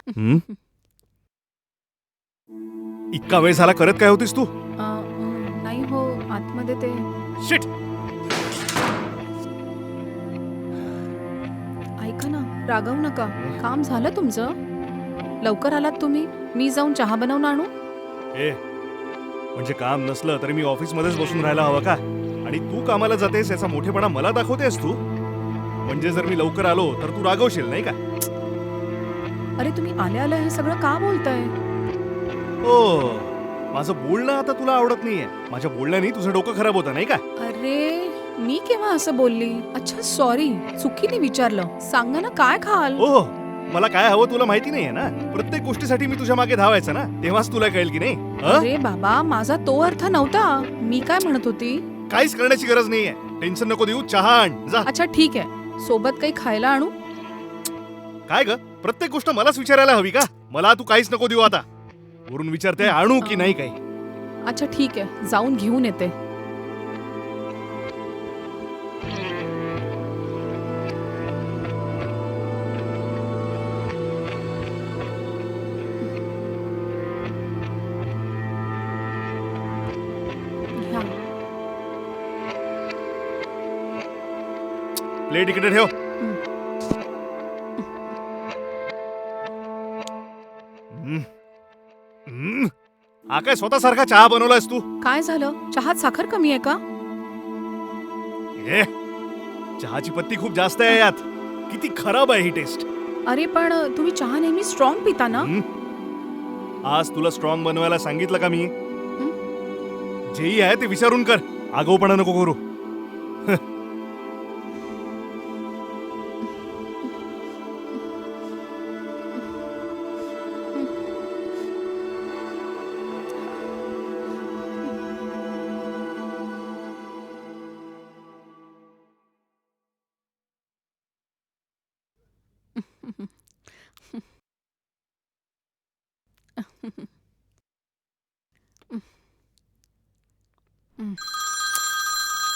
हं? इतका वेळ झाला करत काय होतीस तू? नाही हो, आतमध्ये ते शिट. ऐका ना, रागवू नका. काम झालं तुमचं? लवकर आलात तुम्ही? मी जाऊन चहा बनवून आणू? ए, म्हणजे काम नसलं तरी मी ऑफिसमध्येच बसून राहायला हवं का? आणि तू कामाला जातेस याचा मोठेपणा मला दाखवतेस तू? म्हणजे जर मी लवकर आलो तर तू रागवशील नाही का? अरे तुम्ही आल्या आल्या हे सगळं का बोलताय? ओ, माझं बोलणं आता तुला आवडत नाहीये. माझ्या बोलण्याने तुझं डोकं खराब होतं नाही का? अरे मी केव्हा असं बोलली? अच्छा सॉरी, चुकीने विचारलं. सांगा ना काय खाल? ओ, मला काय हवं तुला माहिती नाहीये ना? प्रत्येक गोष्टीसाठी मी तुझ्या मागे धावायचं ना, तेव्हाच तुला कळेल की नाही? हं? अरे बाबा, माझा तो अर्थ नव्हता. मी काय म्हणत होती? काहीच करण्याची गरज नाहीये. टेन्शन नको देऊ, चहा आण जा. अच्छा ठीक आहे. सोबत काही खायला आणू? काय ग, प्रत्येक गोष्ट मलाच विचारायला हवी का? मला तू काहीच नको देऊ आता. वरून विचारते आणू की नाही काही. अच्छा ठीक आहे, जाऊन घेऊन येते. ह्या. प्लेट इकडे ठेव. हम्म. हम्म. हा काय स्वतःसारखा चहा बनवलायस तू? काय झालं? चहात साखर कमी आहे का? ए, चहाची पत्ती खूप जास्त आहे यात. किती खराब आहे ही टेस्ट. अरे पण तुम्ही चहा नेहमी स्ट्रॉंग पिता ना? आज तुला स्ट्रॉंग बनवायला सांगितलं का मी? जेही आहे ते विचारून कर. आगाऊपणा नको करू.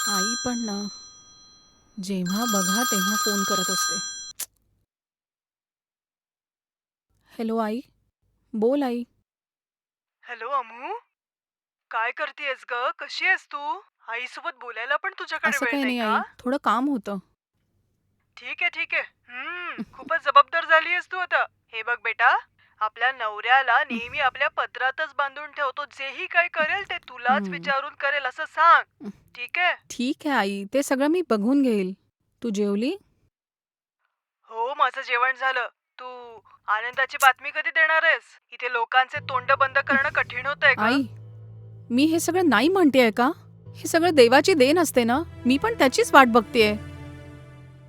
आई पण ना, जेव्हा बघा तेव्हा फोन करत असते. हॅलो आई, बोल आई. हॅलो अमू, काय करतेयस ग? कशी आहेस तू? आईसोबत बोलायला पण तुझ्याकडे असं वेळ काही नाही नाही का? आई, थोडं काम होतं. ठीक आहे ठीक आहे. खूपच जबाबदार झालीयस तू आता. हे बघ बेटा, आपल्या नवऱ्याला नेहमी आपल्या पदरातच बांधून ठेवतो. जेही काही करेल ते तुलाच हम्म. विचारून करेल असं सांग. ठीक आहे? ठीक आहे आई, ते सगळं मी बघून घेईल. तू जेवली? हो, माझं जेवण झालं. तू आनंदाची बातमी कधी देणार आहेस? इथे लोकांचे तोंड बंद करणं कठीण होतंय ग. आई, मी हे सगळं नाही म्हणतेय का? हे सगळं देवाची देण असते ना, मी पण त्याचीच वाट बघतेय.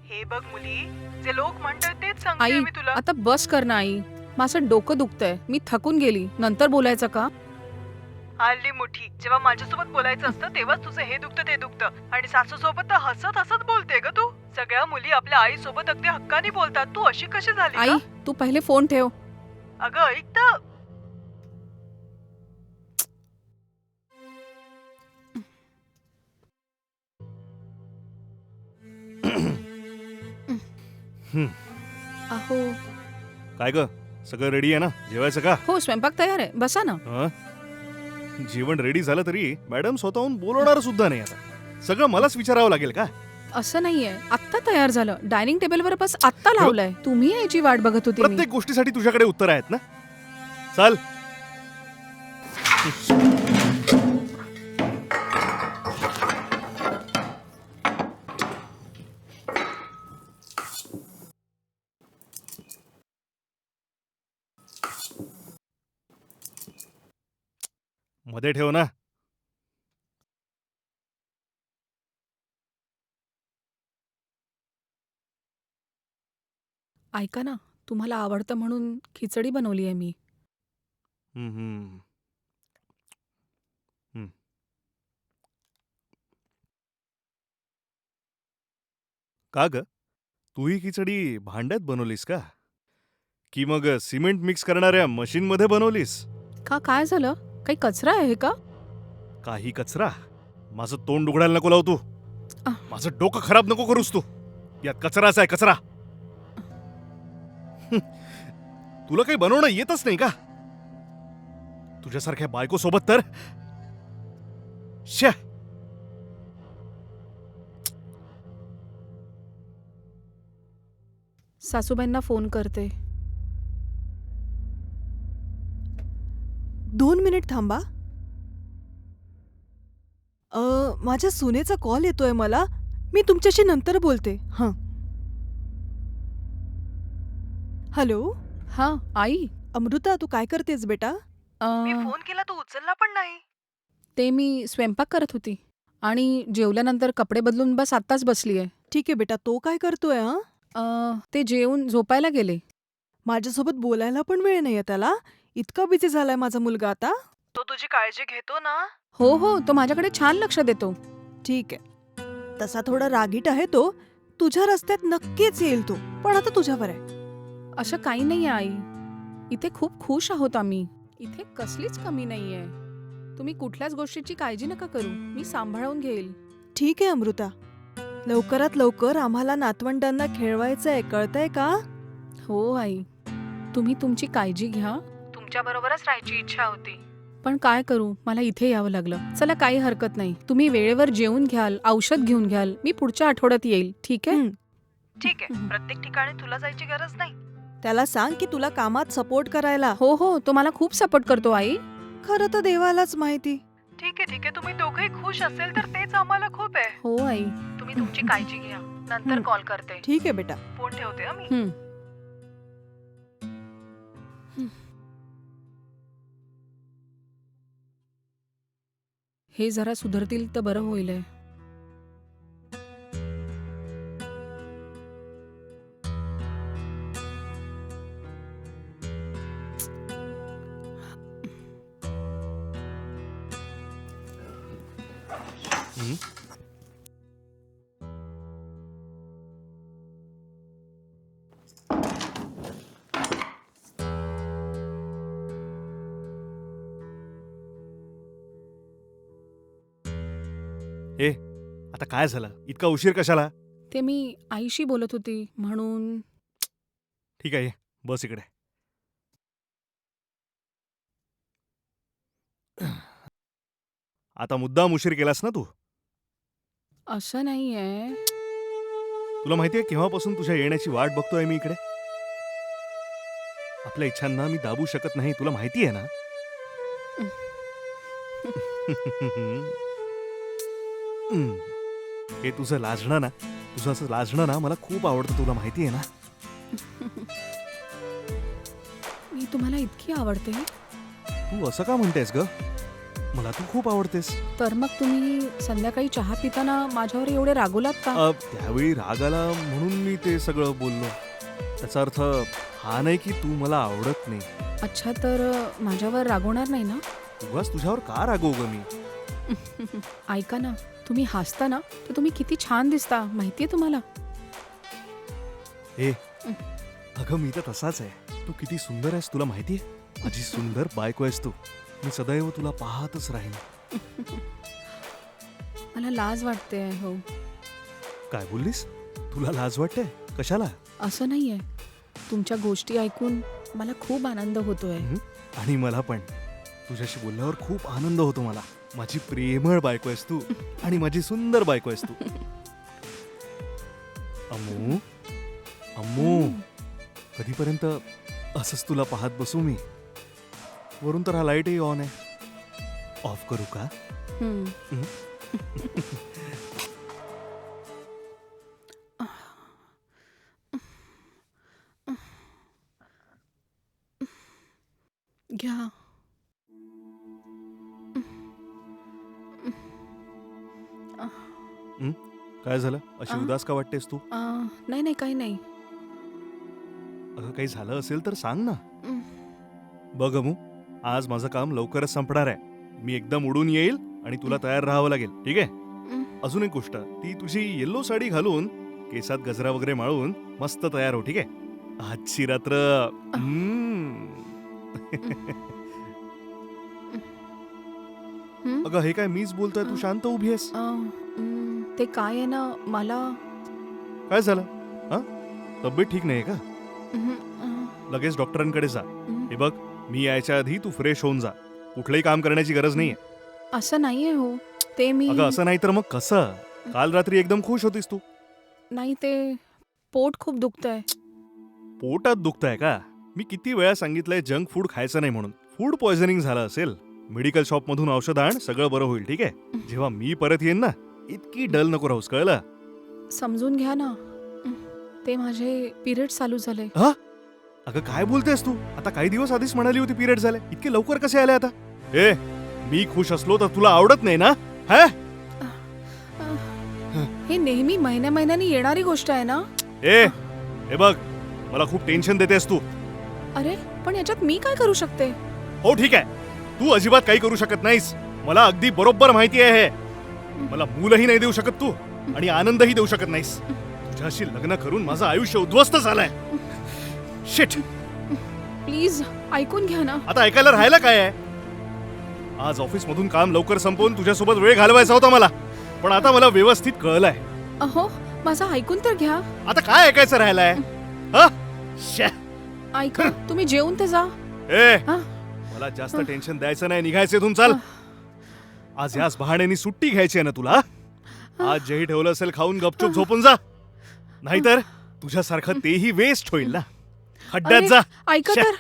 हे बघ मुली, जे लोक म्हणतात तेच सांगते आई, मी तुला. आता बस कर ना आई. माझं डोकं दुखतंय, मी थकून गेली. नंतर बोलायचं का? हल्ली मुठी, जेव्हा माझ्यासोबत बोलायचं असतं तेव्हाच तुझं हे दुखतं ते दुखतं. आणि सासूसोबत तर हसत हसत बोलते ग तू. सगळ्या मुली आपल्या आईसोबत अगदी हक्कानी बोलतात. तू अशी कशी झाली आई, ग? तू पहिले फोन ठेव. अगं ऐक तर. अहो, काय ग, सगळं रेडी आहे ना? जेवायचं का? हो स्वयंपाक तयार आहे, बसा ना. हं? जेवण रेडी झालं तरी मॅडम स्वतःहून बोलवणार सुद्धा नाही आता. सगळं मलाच विचारावं लागेल का? असं नाहीये, आत्ता तयार झालं. डायनिंग टेबलवर बस आत्ता लावलंय. तुम्ही यायची वाट बघत होती मी. प्रत्येक गोष्टीसाठी तुझ्याकडे उत्तर आहेत ना? चल. मध्ये ठेव ना. ऐका ना, तुम्हाला आवडतं म्हणून खिचडी बनवली आहे मी. हम्म, हम्म. हम्म. का ग, तू ही खिचडी भांड्यात बनवलीस का? की मग सिमेंट मिक्स करणाऱ्या मशीन मध्ये बनवलीस? का काय झालं? काही कचरा आहे का? काही कचरा? माझं तोंड उघडायला नको लावू तू. आह. माझं डोकं खराब नको करूस तू. यात कचराच आहे कचरा. तुला काही बनवणं येतच नाही का? तुझ्यासारख्या बायको सोबत तर श्या. सासूबाईंना फोन करते. 2 मिनिट थांबा. माझ्या सुनेचा कॉल येतोय मला. मी तुमच्याशी नंतर बोलते. हां. हॅलो. हा आई. अमृता, तू काय करतेस बेटा? मी अं, फोन केला तू उचलला पण नाही. ते मी स्वयंपाक करत होती आणि जेवल्यानंतर कपडे बदलून बस आत्ताच बसलीये. ठीक आहे बेटा, तो काय करतोय? ते जेवून झोपायला गेले. माझ्यासोबत बोलायला पण वेळ नाहीये त्याला. इतका बिझी झालाय माझा मुलगा आता. तो तुझी काळजी घेतो ना? हो हो, तो माझ्याकडे छान लक्ष देतो. ठीक आहे. तसा थोडा रागीट आहे तो. तुझ्या रस्त्यात नक्कीच येईल तो. पण आता तुझ्यावर आहे. असं काही नाहीये आई. इथे खूप खुश आहोत आम्ही. इथे कसलीच कमी नाहीये. तुम्ही कुठल्याच गोष्टीची काळजी नका करू. मी सांभाळून घेईल. ठीक आहे अमृता. लवकरात लवकर आम्हाला नातवंडांना खेळवायचंय, कळतंय का? हो आई. तुम्ही तुमची काळजी घ्या. तुमच्या बरोबरच राहायची इच्छा होती. पण काय करू, मला इथे यावं लागलं. चला, काही हरकत नाही. तुम्ही वेळेवर जेवून घ्याल, औषध घेऊन घ्याल. मी पुढच्या आठवड्यात येईल, ठीक आहे? हं. ठीक आहे, प्रत्येक ठिकाणी तुला जायची गरज नाही. त्याला सांग की तुला कामात सपोर्ट करायला. हो हो, तो मला खूप सपोर्ट करतो आई. खरं तर देवालाच माहिती. ठीक आहे, तुम्ही दोघेही खुश असेल तर तेच आम्हाला खूप आहे. हो आई. तुम्ही तुमची काळजी घ्या. नंतर हं. कॉल करते. ठीक आहे बेटा. फोन ठेवते हं मी. हं. हे जरा सुधरतील तर बरं होईल. हं? ए, आता काय झालं? इतका उशीर कशाला? ते मी आईशी बोलत होती म्हणून. ठीक आहे, ये. बस इकडे. आता मुद्दाम उशीर केलास ना तू? असं नाहीये. तुला माहितीये केव्हापासून तुझ्या येण्याची वाट बघतोय मी इकडे? आपल्या इच्छांना मी दाबू शकत नाही, तुला माहिती आहे ना? हे तुझं लाजणं ना, तुझं असं लाजणं ना मला खूप आवडतं, तुला माहिती आहे ना? मी तुम्हाला इतकी आवडते. तू असं का म्हणतेस ग? मला तू खूप आवडतेस. तर मग तुम्ही संध्याकाळी चहा पिताना माझ्यावर एवढे रागवलात का? त्यावेळी राग आला म्हणून मी ते सगळं बोललो. त्याचा अर्थ हा नाही की तू मला आवडत नाही. अच्छा, तर माझ्यावर रागवणार नाही ना? उगाच तुझ्यावर का रागवू ग मी? ऐका ना, तुम्ही हसता ना तर तुम्ही किती छान दिसता, माहितीये तुम्हाला? हे अगं मी तर तसाच आहे. तू किती सुंदर आहेस तुला माहितीये? माझी सुंदर बायको आहेस तू. मी सदैव तुला पाहतच राहीन. मला लाज वाटते. हो. काय बोललीस? तुला लाज वाटते? कशाला? असं नाहीये. तुमच्या गोष्टी ऐकून मला खूप आनंद होतोय. आणि मला पण तुझ्याशी बोलल्यावर खूप आनंद होतो मला. माझी प्रेमळ बायको आहेस तू आणि माझी सुंदर बायको आहेस तू. अम्मू, अम्मू, कधीपर्यंत असंच तुला पाहत बसू मी? वरून तर हा लाईटही ऑन आहे. ऑफ करू का? हं. घ्या. काय झालं? अशी उदास का वाटतेस तू? नाही नाही, काही नाही. अगं काही झालं असेल तर सांग ना. हं. बघ अमू, आज माझं काम लवकरच संपणार आहे. मी एकदम उडून येईल आणि तुला तयार राहावं लागेल, ठीक आहे? अजून एक गोष्ट, ती तुझी येल्लो साडी घालून केसात गजरा वगैरे माळून मस्त तयार हो, ठीक आहे? आजची रात्र हं? अगं हे काय मीच बोलतोय, तू शांत उभी आहेस. ते काय आहे ना, मला काय झालं? हा, तब्येत ठीक नाहीये का? लगेच डॉक्टरांकडे जा. हे बघ, मी यायच्या आधी तू फ्रेश होऊन जा. कुठलंही काम करण्याची गरज नाहीये. असं नाहीये हो. ते मी अगं असं नाही तर मग कसं? काल रात्री एकदम खुश होतीस तू. नाही ते पोट खूप दुखतंय. पोटात दुखतंय का? मी किती वेळा सांगितलंय जंक फूड खायचं नाही म्हणून. फूड पॉयझनिंग झालं असेल. मेडिकल शॉप मधून औषध आण, सगळं बरं होईल. ठीक आहे? जेव्हा मी परत येईन ना, इतकी डल नको राहूस, कळलं? समजून घ्या ना. ते माझे पिरियड चालू झाले. अगं काय बोलतेस तू? आता काही दिवस आधीच म्हणाली होती पिरियड झाले. इतके लवकर कसे आले आता? ए, मी खुश असलो तर तुला आवडत नाही ना? हा? हे नेहमी महिन्या महिन्यानी येणारी गोष्ट आहे ना. ए, हे बघ, मला खूप टेन्शन देतेस तू. अरे पण याच्यात मी काय करू शकते? हो ठीक आहे, तू अजिबात काही करू शकत नाहीस. मला अगदी बरोबर माहिती आहे हे. मला मूलही नाही देऊ शकत तू आणि आनंदही देऊ शकत नाहीस. तुझ्याशी लग्न करून माझं आयुष्य उद्ध्वस्त झालंय. शिट. प्लीज ऐकून घ्या ना. आता ऐकायला राहायला काय आहे? आज ऑफिस मधून काम लवकर संपवून तुझ्यासोबत वेळ घालवायचा होता मला, पण आता मला व्यवस्थित कळलंय. अहो माझं ऐकून तर घ्या. आता काय ऐकायचं राहिलंय? हा? श्या. ऐका, तुम्ही जेवून तर जा. ए, हा? मला जास्त टेन्शन द्यायचं नाही. निघायचं इथून, चाल. आज याच बहाण्यानी सुट्टी घ्यायची आहे ना तुला? आज जेही ठेवलं असेल खाऊन गपचूप झोपून जा. नाहीतर तुझ्यासारखं तेही वेस्ट होईल ना. खड्ड्यात अरे, जा. ऐका श्या. तर.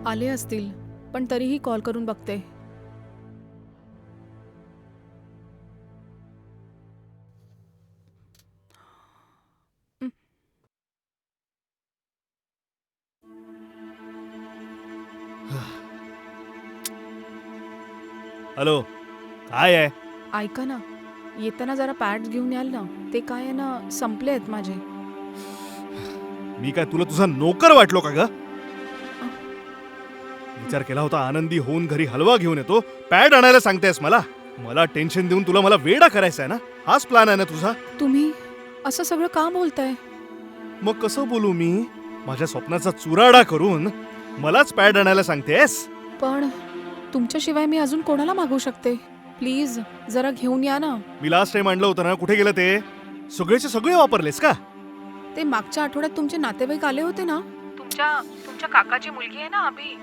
आले असतील, पण तरीही कॉल करून बघते. हॅलो, काय आहे? ऐका ना, येताना जरा पॅड्स घेऊन याल ना. ते काय आहे ना, संपले आहेत माझे. मी काय तुला तुझा नोकर वाटलो का ग? विचार केला होता आनंदी होऊन घरी हलवा घेऊन येतो, पॅड आणायला सांगतेस मला? मला टेन्शन देऊन तुला मला वेडा करायचा आहे ना? हाच प्लॅन आहे ना तुझा? तुम्ही असं सगळं का बोलताय? मग कसं बोलू मी? माझ्या स्वप्नाचा चुराडा करून मलाच पॅड आणायला सांगतेस? पण तुमच्याशिवाय मी अजून कोणाला मागू शकते? प्लीज जरा घेऊन या ना. मी लास्ट टाइम आणलं होतं ना, कुठे गेलं ते? सगळेचे सगळे वापरलेस का? ते मागच्या आठवड्यात तुमचे नातेवाईक आले होते ना. तुमच्या काकाची मुलगी आहे ना अभि,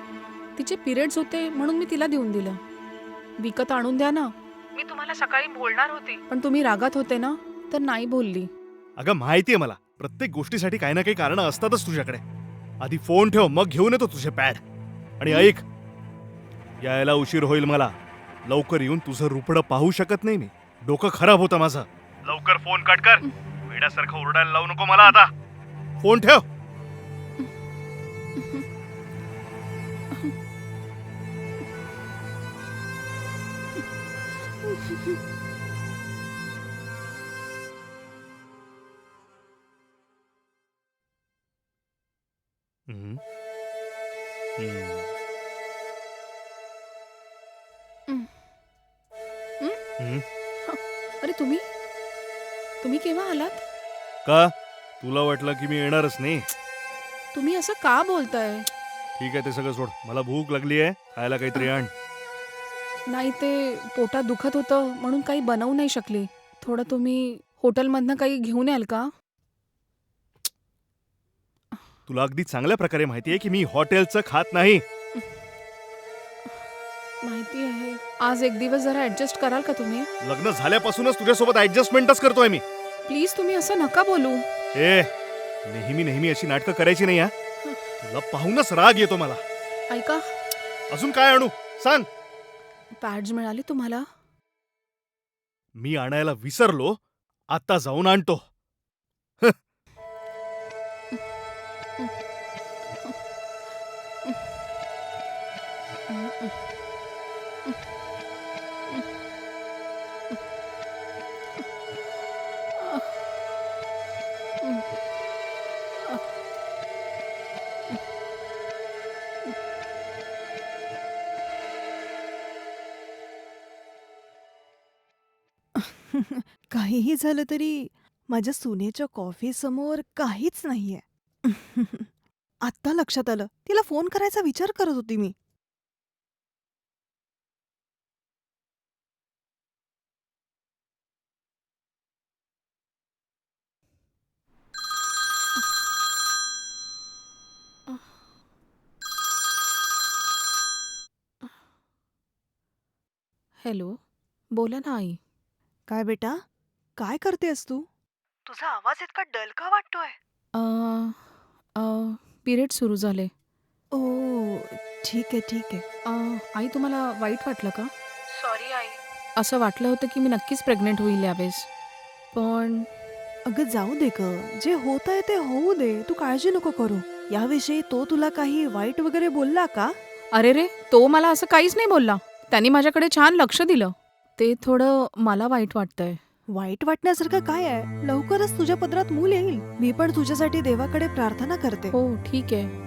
तिचे पिरियड्स होते म्हणून मी तिला देऊन दिलं. विकत आणून द्या ना. मी तुम्हाला सकाळी बोलणार होते, पण तुम्ही रागात होते ना, तर नाही बोलली. अगं माहितीये मला, प्रत्येक गोष्टीसाठी काही ना काही कारण असतातच तुझ्याकडे. आधी फोन ठेव, मग घेऊन येतो तुझे पॅड. आणि ऐक, यायला उशीर होईल मला. लवकर येऊन तुझं रुपडं पाहू शकत नाही मी. डोकं खराब होतं माझं. लवकर फोन कट कर. वेड्यासारखं ओरडायला लावू नको मला आता. फोन ठेव. हम्म. हम्म. हम्म. अरे तुम्ही केव्हा आलात? का? तुला वाटलं की मी येणारच नाही? तुम्ही असं का बोलताय? ठीक आहे, ते सगळं सोड. मला भूक लागली आहे, खायला काहीतरी आण. नाही ते पोटात दुखत होतं म्हणून काही बनवू नाही शकली. थोडं तुम्ही हॉटेलमधनं काही घेऊन याल का? तुला अगदी चांगल्या प्रकारे माहिती आहे की मी हॉटेलचं खात नाही. माहिती आहे. आज एक दिवस जरा ऍडजस्ट कराल का तुम्ही? लग्न झाल्यापासूनच तुझ्यासोबत ऍडजस्टमेंटच करतोय मी. प्लीज तुम्ही असं नका बोलू. ए, नेहमी नेहमी अशी नाटकं करायची नाही हा. तुला पाहूनच राग येतो मला. ऐका, अजून काय आणू सांग? पॅड्स मिळाले तुम्हाला? मी आणायला विसरलो, आता जाऊन आणतो. काहीही झालं तरी माझ्या सुनेच्या कॉफी समोर काहीच नाहीये. आत्ता लक्षात आलं, तिला फोन करायचा विचार करत होती मी. हॅलो, बोला ना आई. काय बेटा, काय करतेस तू? तुझा आवाज इतका डल का वाटतोय? पिरियड सुरू झाले. ओ, ठीक आहे ठीक आहे. आई तुम्हाला वाईट वाटलं का? Sorry I. असं वाटलं होतं की मी नक्कीच प्रेग्नेंट होईल यावेळेस. पण अगं जाऊ दे ग, जे होत आहे ते होऊ दे, तू काळजी नको करू. याविषयी तो तुला काही वाईट वगैरे बोलला का? अरे रे, तो मला असं काहीच नाही बोलला. त्यांनी माझ्याकडे छान लक्ष दिलं. ते थोडं मला वाईट वाटतंय. वाईट वाटण्यासारखं काय आहे? लवकरच तुझ्या पदरात मूल येईल. मी पण तुझ्यासाठी देवाकडे प्रार्थना करते. हो ठीक आहे.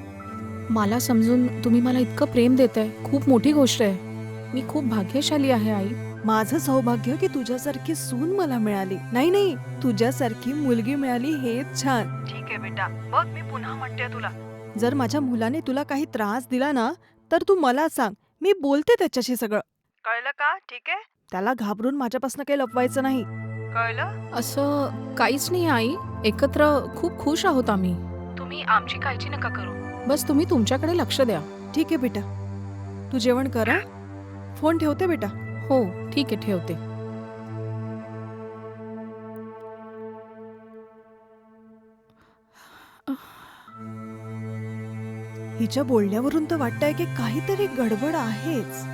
मला समजून तुम्ही मला इतकं प्रेम देताय, खूप मोठी गोष्ट आहे. मी खूप भाग्यशाली आहे आई. माझं सौभाग्य की तुझ्यासारखी सून मला मिळाली. नाही नाही, तुझ्यासारखी मुलगी मिळाली हेच छान. ठीक आहे बेटा, बघ मी पुन्हा म्हणते तुला. जर माझ्या मुलाने तुला काही त्रास दिला ना, तर तू मला सांग, मी बोलते त्याच्याशी सगळं. कळलं का? ठीक आहे. त्याला घाबरून माझ्यापासून काही लपवायचं नाही. कळलं? असं काहीच नाही आई. एकत्र खूप खुश आहोत आम्ही. तुम्ही आमची काळजी नका करू. बस तुम्ही तुमच्याकडे लक्ष द्या. ठीक आहे बेटा, तू जेवण कर हं? फोन ठेवते बेटा. हो ठीक आहे, ठेवते. हिच्या बोलण्यावरून तर वाटतंय की काहीतरी गडबड आहेच.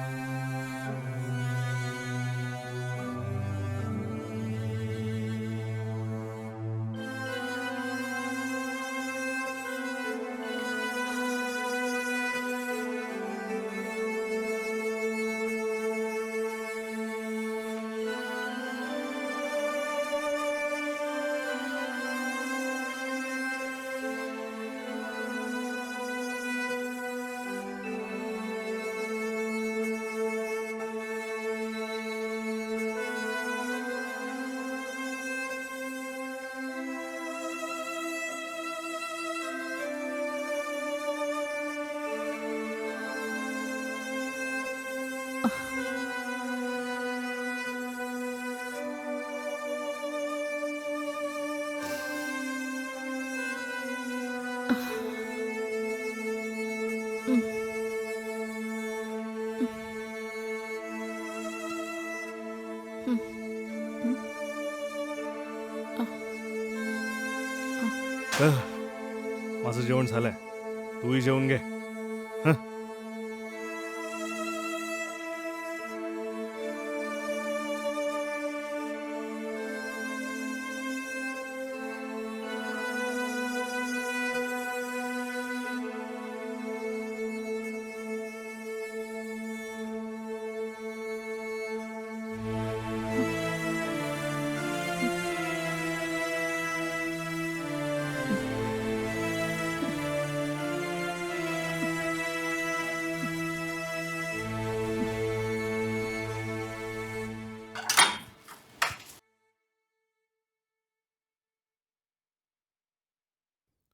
माझं जेवण झालंय, तूही जेवून घे.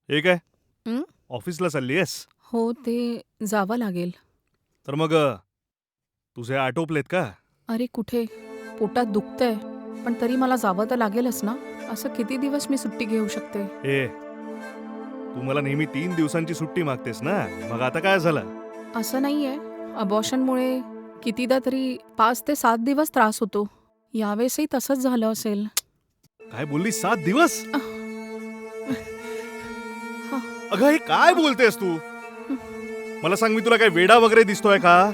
हे काय, हं? ऑफिसला चालली आहेस? हो, ते जावं लागेल. तर मग तुझे आटोपलेत का? अरे कुठे, पोटात दुखतंय. पण तरी मला जावं तर लागेलच ना. असं किती दिवस मी सुट्टी घेऊ शकते? ए, तू मला नेहमी 3 दिवसांची सुट्टी मागतेस ना, मग आता काय झालं? असं नाहीये. अबॉर्शनमुळे कितीदा तरी 5 ते 7 दिवस त्रास होतो. यावेळेसही तसंच झालं असेल. काय बोलली, 7 दिवस? अगं हे काय बोलतेस तू? मला सांग, मी तुला काय वेडा वगैरे दिसतोय का?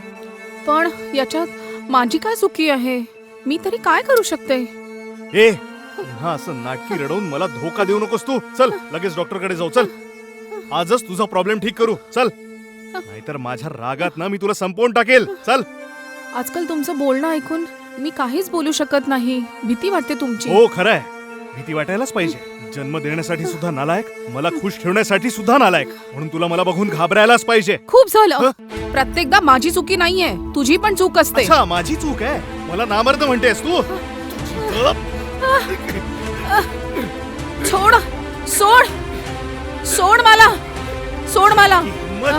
पण याच्यात माझी काय चुकी आहे? मी तरी काय करू शकते? ए, पुन्हा असं नाटकी रडवून मला धोका देऊ नकोस तू. चल लगेच डॉक्टरकडे जाऊ. चल, आजच तुझा प्रॉब्लेम ठीक करू. चल, नाहीतर माझ्या रागात ना मी तुला संपवून टाकेल. चल. आजकाल तुमचं बोलणं ऐकून मी काहीच बोलू शकत नाही. भीती वाटते तुमची. हो खरंय, भीती वाटायलाच पाहिजे. जन्म देण्यासाठी सुद्धा नालायक, मला खुश ठेवण्यासाठी सुद्धा नालायक, म्हणून तुला मला बघून घाबरायलाच पाहिजे. खूप झालं. प्रत्येकदा माझी चुकी नाहीये, तुझी पण चूक असते. अच्छा, माझी चूक आहे? मला नामर्द म्हणतेस तू? सोड सोड सोड मला सोड मला हिम्मत.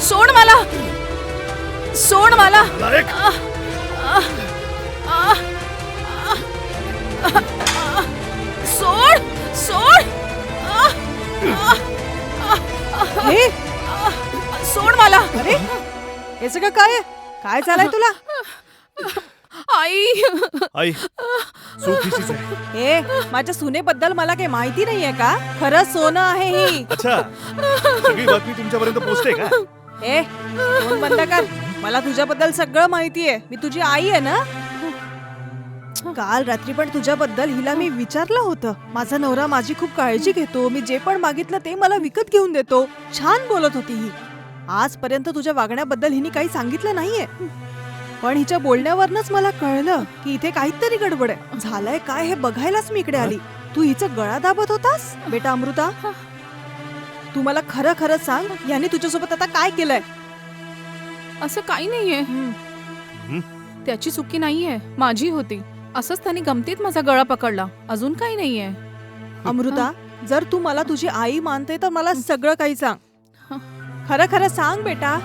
सोड मला सोड मला नायक. सोड सोड हे सोड मला अरे हे सगळं काय आहे? काय झालंय तुला? आई आई चूक हिचीच आहे. हे माझ्या सुनेबद्दल मला काही माहिती नाहीये का? खरं सोनं आहे ही. अच्छा, सगळी बातमी तुमच्यापर्यंत पोहोचते का? ए फोन बंद कर. मला तुझ्याबद्दल सगळं माहितीये. मी तुझी आई आहे ना. काल रात्री पण तुझ्याबद्दल हिला मी विचारलं होतं. माझा नवरा माझी खूप काळजी घेतो. मी जे पण मागितलं ते मला विकत घेऊन देतो. छान बोलत होती ही. आजपर्यंत तुझ्या वागण्याबद्दल हिने काही सांगितलं नाहीये. पण हिच्या बोलण्यावरनच मला कळलं की इथे काहीतरी गडबड आहे. झालंय काय हे बघायलाच मी इकडे आली. तू हिचं गळा दाबत होतास बेटा अमृता. तू मला खरं खरं सांग, याने तुझ्यासोबत आता काय केलंय? असं काही नाहीये. त्याची चुकी नाहीये, माझी होती. असंच त्यांनी गमतीत माझा गळा पकडला. अजून काही नाहीये. अमृता, जर तू मला तुझी आई मानते तर मला सगळं काही सांग. खरं खरं सांग बेटा.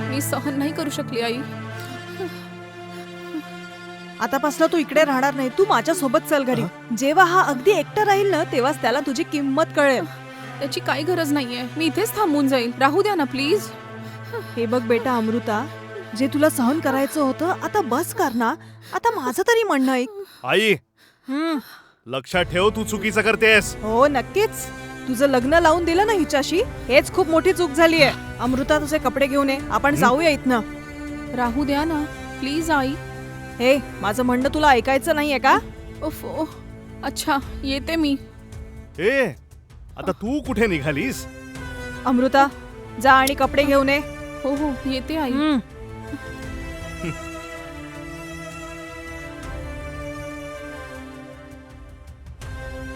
मी सहन नाही करू शकली आई. आतापासून तू इकडे राहणार नाही. तू माझ्या सोबत चल घरी. जेव्हा हा अगदी एकटा राहील ना तेव्हाच त्याला तुझी किंमत कळेल. त्याची काही गरज नाहीये. मी इथेच थांबून जाईल. राहू द्या ना प्लीज. हे बघ बेटा अमृता, जे तुला सहन करायचं होतं आता बस कर ना. आता माझं तरी म्हणणं ऐक. आई हम्म, लक्षात ठेव, तू चुकीचं करतेस. हो नक्कीच. तुझं लग्न लावून दिलं ना हिच्याशी, हेच खूप मोठी चूक झाली आहे. अमृता तुझे कपडे घेऊन ये. आपण जाऊया इथनं. राहू द्या ना प्लीज आई. हे माझं म्हणणं तुला ऐकायचं नाहीये का? उफ, अच्छा येते मी. ए आता तू कुठे निघालीस? अमृता जा आणि कपडे घेऊन ये. हो हो येते आई. हम्म.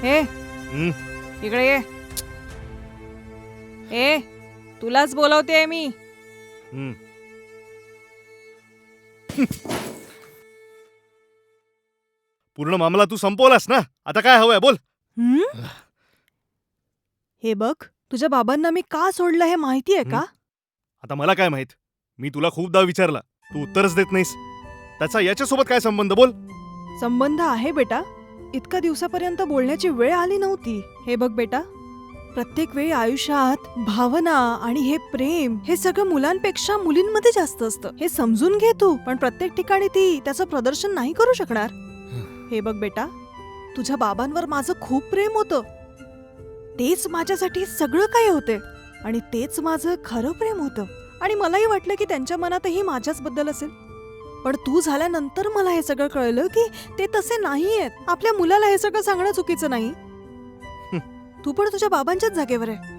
हे हं, इकडे ये. ए तुलाच बोलवते मी. हं. पूर्ण मामला तू संपवलास ना. आता काय हवंय बोल. हम्म? हे बघ, तुझ्या बाबांना मी का सोडलं हे माहितीये का? आता मला काय माहित. मी तुला खूपदा विचारला, तू उत्तरच देत नाहीस. त्याचा याच्यासोबत काय संबंध बोल. संबंध आहे बेटा. इतक्या दिवसापर्यंत बोलण्याची वेळ आली नव्हती. हे बघ बेटा, प्रत्येक वेळी आयुष्यात भावना आणि हे प्रेम हे सगळं मुलांपेक्षा मुलींमध्ये जास्त असतं. हे समजून घे तू. पण प्रत्येक ठिकाणी ती त्याचं प्रदर्शन नाही करू शकणार. हे बघ बेटा, तुझ्या बाबांवर माझं खूप प्रेम होतं. तेच माझ्यासाठी सगळं काही होते आणि तेच माझं खरं प्रेम होतं. आणि मलाही वाटलं की त्यांच्या मनातही माझ्याच बद्दल असेल. पण तू झाल्यानंतर मला हे सगळं कळलं की ते तसे नाहीयेत. आपल्या मुलाला हे सगळं सांगणं चुकीचं नाही. तू पण तुझ्या बाबांच्याच जागेवर आहे.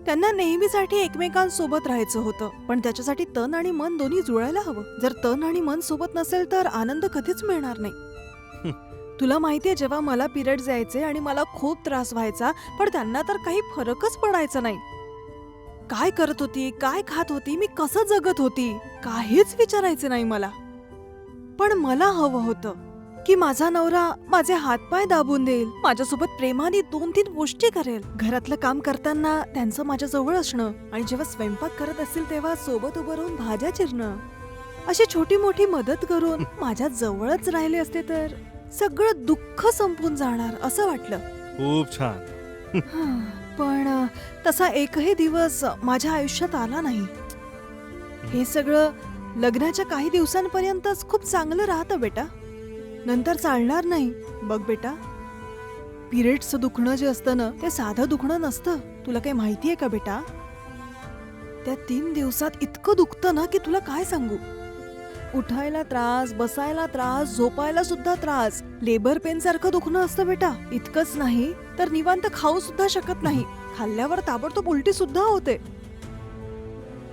त्यांना नेहमीसाठी एकमेकांसोबत राहायचं होतं, पण त्याच्यासाठी तन आणि मन दोन्ही जुळायला हवं. जर तन आणि मन सोबत नसेल तर आनंद कधीच मिळणार नाही. तुला माहितीये, जेव्हा मला पिरियड्स यायचे आणि मला खूप त्रास व्हायचा, पण त्यांना तर काही फरकच पडायचा नाही. काय करत होती, काय खात होती, मी कसं जगत होती, काहीच विचारायचे नाही मला. पण मला हवं होतं की माझा नवरा माझे हातपाय दाबून देईल, माझ्यासोबत प्रेमाने 2-3 गोष्टी करेल. घरातलं काम करताना त्यांचं माझ्या जवळ असणं आणि जेव्हा स्वयंपाक करत असेल तेव्हा सोबत उभं राहून भाज्या चिरणं, अशी छोटी मोठी मदत करून माझ्या जवळच राहिले असते तर सगळं दुःख संपून जाणार असं वाटलं. खूप छान. पण तसा एकही दिवस माझ्या आयुष्यात आला नाही. हे सगळं लग्नाच्या काही दिवसांपर्यंतच खूप चांगलं राहतं बेटा, नंतर चालणार नाही. बघ बेटा, पिरियड्सचं दुखणं जे असतं ना ते साधं दुखणं नसतं. तुला काही माहितीये का बेटा? त्या 3 दिवसात इतकं दुखतं ना की तुला काय सांगू. उठायला त्रास, बसायला त्रास, झोपायला सुद्धा त्रास. लेबर पेन सारखं दुखणं असतं बेटा. इतकंच नाही तर निवांत खाऊ सुद्धा शकत नाही. खाल्ल्यावर ताबडतोब उलटी सुद्धा होते.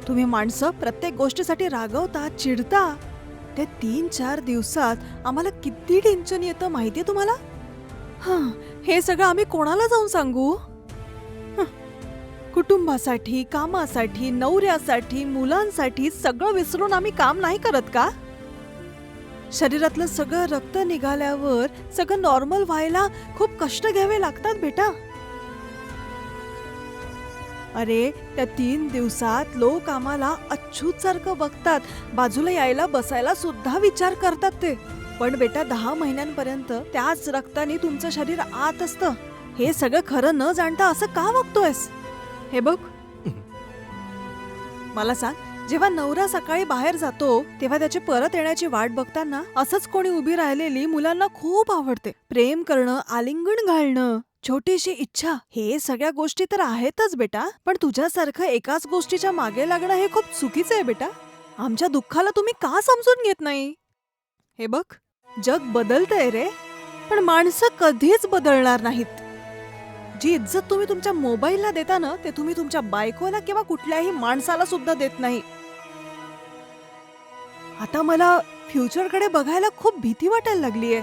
तुम्ही माणसं प्रत्येक गोष्टीसाठी रागवता, चिडता, त्या 3-4 दिवसात आम्हाला किती टेन्शन येतं माहितीये तुम्हाला? हे सगळं आम्ही कोणाला जाऊन सांगू? हं, कुटुंबासाठी, कामासाठी, नवऱ्यासाठी, मुलांसाठी सगळं विसरून आम्ही काम नाही करत का? शरीरातलं सगळं रक्त निघाल्यावर सगळं नॉर्मल व्हायला खूप कष्ट घ्यावे लागतात बेटा. अरे त्या 3 दिवसात लोक आम्हाला अच्युत सारखं बघतात, बाजूला यायला बसायला सुद्धा विचार करतात ते. पण बेटा 10 महिन्यांपर्यंत त्याच रक्ताने तुमचं शरीर आत असतं. हे सगळं खरं न जाणता असं का वागतोयस? हे बघ, मला सांग, जेव्हा नवरा सकाळी बाहेर जातो तेव्हा त्याची परत येण्याची वाट बघताना असंच कोणी उभी राहिलेली मुलांना खूप आवडते. प्रेम करणं, आलिंगन घालणं, छोटीशी इच्छा, हे सगळ्या गोष्टी तर आहेतच बेटा. पण तुझ्यासारखं एकाच गोष्टीच्या मागे लागणं हे खूप चुकीचं आहे बेटा. आमच्या दुःखाला तुम्ही का समजून घेत नाही? हे बघ, जग बदलतंय रे, पण माणसं कधीच बदलणार नाहीत. जी इज्जत तुम्ही तुमच्या मोबाईलला देता ना, ते तुम्ही तुमच्या बायकोला किंवा कुठल्याही माणसाला सुद्धा देत नाही. आता मला फ्युचरकडे बघायला खूप भीती वाटायला लागलीये.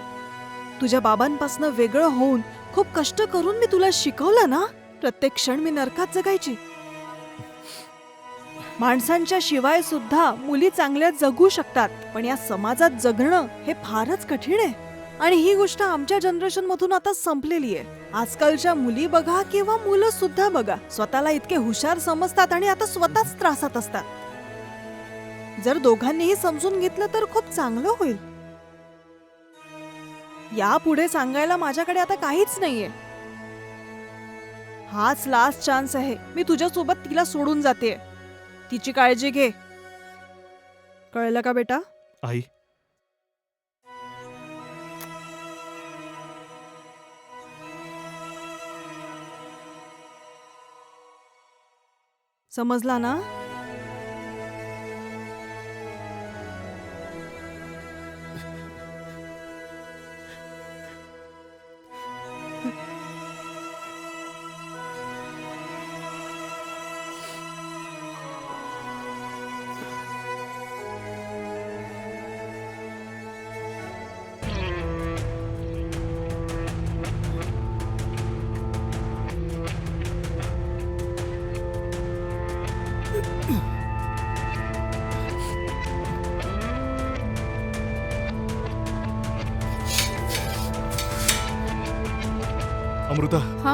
तुझ्या बाबांपासून वेगळं होऊन खूप कष्ट करून मी तुला शिकवलं ना, प्रत्येक क्षण मी नरकात जगायची. माणसांच्या शिवाय सुद्धा मुली चांगल्या जगू शकतात, पण या समाजात जगणं हे फारच कठीण आहे. आणि ही गोष्ट आमच्या जनरेशन मधून आता संपलेली आहे. आजकालच्या मुली बघा किंवा मुलं सुद्धा बघा, स्वतःला इतके हुशार समजतात आणि आता स्वतःच त्रासात असतात. जर दोघांनीही समजून घेतलं तर खूप चांगलं होईल. यापुढे सांगायला माझ्याकडे आता काहीच नाहीये. हाच लास्ट चान्स आहे. मी तुझ्यासोबत तिला सोडून जाते. तिची काळजी घे, कळलं का बेटा? आई, समजला ना? अमृता, हा,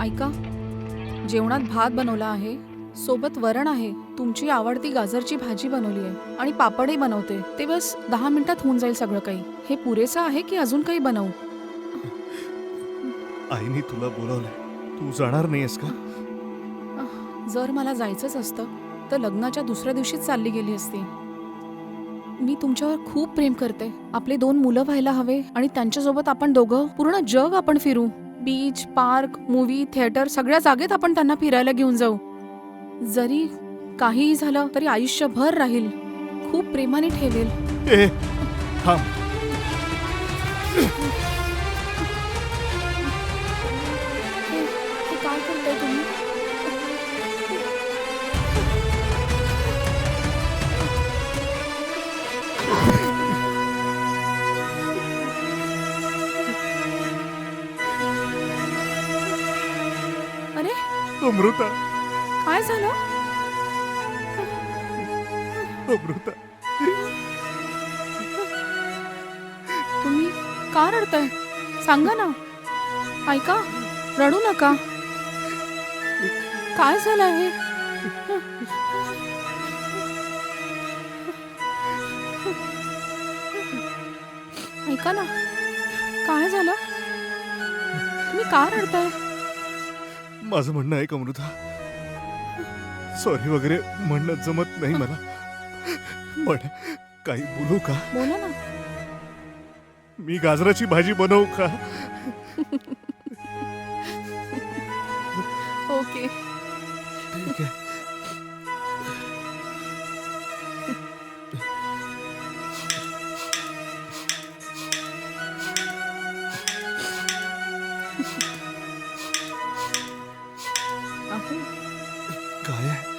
ऐका, जेवणात भात बनवला आहे, सोबत वरण आहे, तुमची आवडती गाजरची भाजी बनवली आहे आणि पापडही बनवते. ते बस 10 मिनिटात होऊन जाईल सगळं काही. हे पुरेसं आहे की अजून काही बनवू? आईने तुला बोलावलंय, तू जाणार नाहीयेस का? जर मला जायचंच असतं तर लग्नाच्या दुसऱ्या दिवशीच चालली गेली असती. मी तुमच्यावर खूप प्रेम करते. आपले 2 मुलं व्हायला हवे आणि त्यांच्यासोबत आपण दोघं पूर्ण जग आपण फिरू. बीच, पार्क, मूवी, थिएटर सगळ्या जागेत आपण त्यांना फिरायला घेऊन जाऊ. जरी काहीही झालं तरी आयुष्यभर राहील, खूप प्रेमाने ठेवेल. ए, थांब. हे काय करताय तुम्ही? अरे अमृता, काय झालं? अमृता, तुम्ही का रडताय? सांगा ना. ऐका, रडू नका. काय झालं आहे? ऐका ना, काय झालं? तुम्ही का रडताय? माझं म्हणणं ऐक अमृता. सॉरी वगैरे म्हणणं जमत नाही मला, पण काही बोलू का? बोला ना. मी गाजराची भाजी बनवू का? ओके. ठीक आहे. आहे. काय आहे?